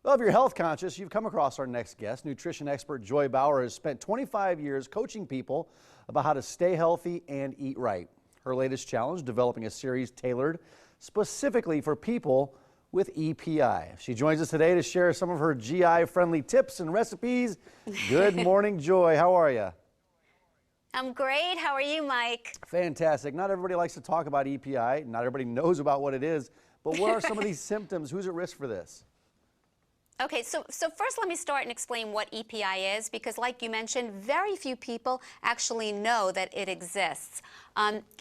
Well, if you're health conscious, you've come across our next guest. Nutrition expert Joy Bauer has spent 25 years coaching people about how to stay healthy and eat right. Her latest challenge, developing a series tailored specifically for people with EPI. She joins us today to share some of her GI-friendly tips and recipes. Good morning, Joy. How are you? I'm great. How are you, Mike? Fantastic. Not everybody likes to talk about EPI. Not everybody knows about what it is. But what are some of these symptoms? Who's at risk for this? Okay, so first let me start and explain what EPI is, because like you mentioned, very few people actually know that it exists.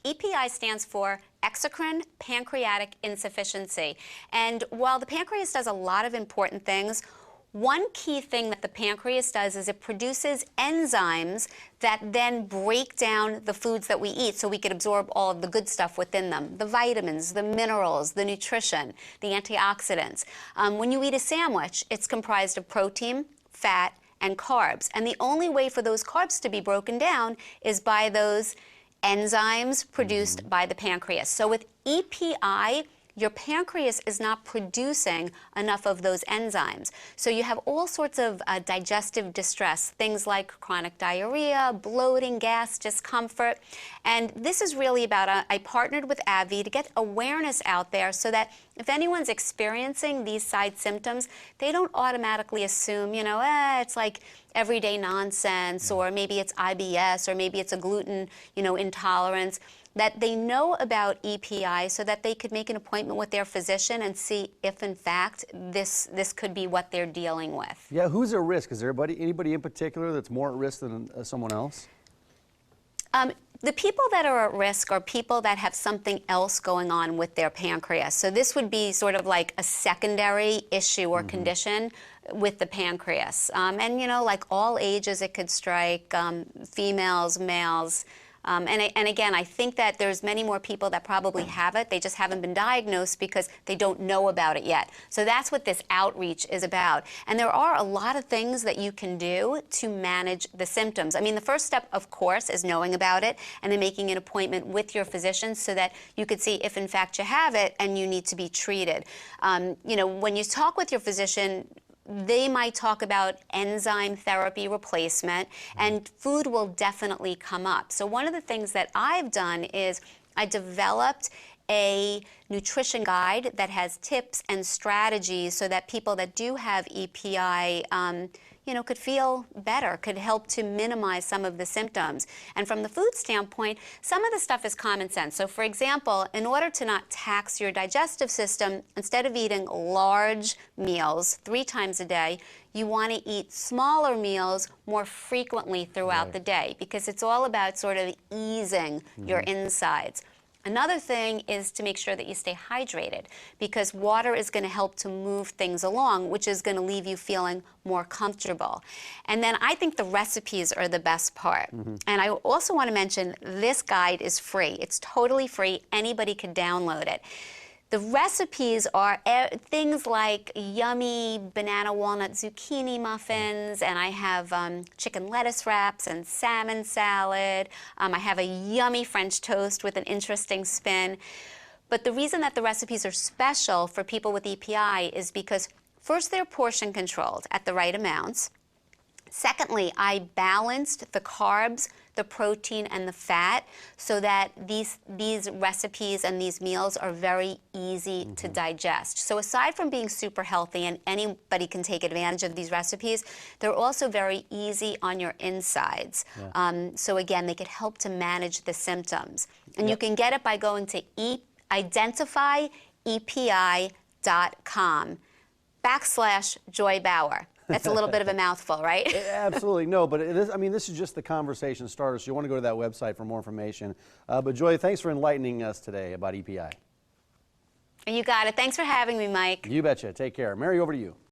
EPI stands for exocrine pancreatic insufficiency. And while the pancreas does a lot of important things, one key thing that the pancreas does is it produces enzymes that then break down the foods that we eat so we can absorb all of the good stuff within them, the vitamins, the minerals, the nutrition, the antioxidants. When you eat a sandwich, it's comprised of protein, fat, and carbs. And the only way for those carbs to be broken down is by those enzymes produced by the pancreas. So with EPI, your pancreas is not producing enough of those enzymes. So you have all sorts of digestive distress, things like chronic diarrhea, bloating, gas, discomfort. And this is really about, I partnered with AbbVie to get awareness out there so that if anyone's experiencing these side symptoms, they don't automatically assume, it's like everyday nonsense, or maybe it's IBS, or maybe it's a gluten, intolerance. That they know about EPI so that they could make an appointment with their physician and see if, in fact, this could be what they're dealing with. Yeah, who's at risk? Is there anybody in particular that's more at risk than someone else? The people that are at risk are people that have something else going on with their pancreas. So this would be sort of like a secondary issue or condition with the pancreas. And, like all ages, it could strike females, males. And again, I think that there's many more people that probably have it. They just haven't been diagnosed because they don't know about it yet. So that's what this outreach is about. And there are a lot of things that you can do to manage the symptoms. I mean, the first step, of course, is knowing about it and then making an appointment with your physician so that you could see if, in fact, you have it and you need to be treated. When you talk with your physician, they might talk about enzyme therapy replacement, and food will definitely come up. So one of the things that I've done is I developed a nutrition guide that has tips and strategies so that people that do have EPI could feel better, could help to minimize some of the symptoms. And from the food standpoint, some of the stuff is common sense. So for example, in order to not tax your digestive system, instead of eating large meals 3 times a day, you want to eat smaller meals more frequently throughout the day, because it's all about sort of easing your insides. Another thing is to make sure that you stay hydrated, because water is going to help to move things along, which is going to leave you feeling more comfortable. And then I think the recipes are the best part. And I also want to mention this guide is free. It's totally free. Anybody can download it. The recipes are things like yummy banana walnut zucchini muffins, and I have chicken lettuce wraps and salmon salad. I have a yummy French toast with an interesting spin. But the reason that the recipes are special for people with EPI is because first, they're portion controlled at the right amounts. Secondly, I balanced the carbs, the protein, and the fat so that these recipes and these meals are very easy to digest. So aside from being super healthy and anybody can take advantage of these recipes, they're also very easy on your insides. So again, they could help to manage the symptoms. And you can get it by going to identifyepi.com/Joy Bauer. That's a little bit of a mouthful, right? Absolutely. No, but this is just the conversation starter, so you want to go to that website for more information. But Joy, thanks for enlightening us today about EPI. You got it. Thanks for having me, Mike. You betcha. Take care. Mary, over to you.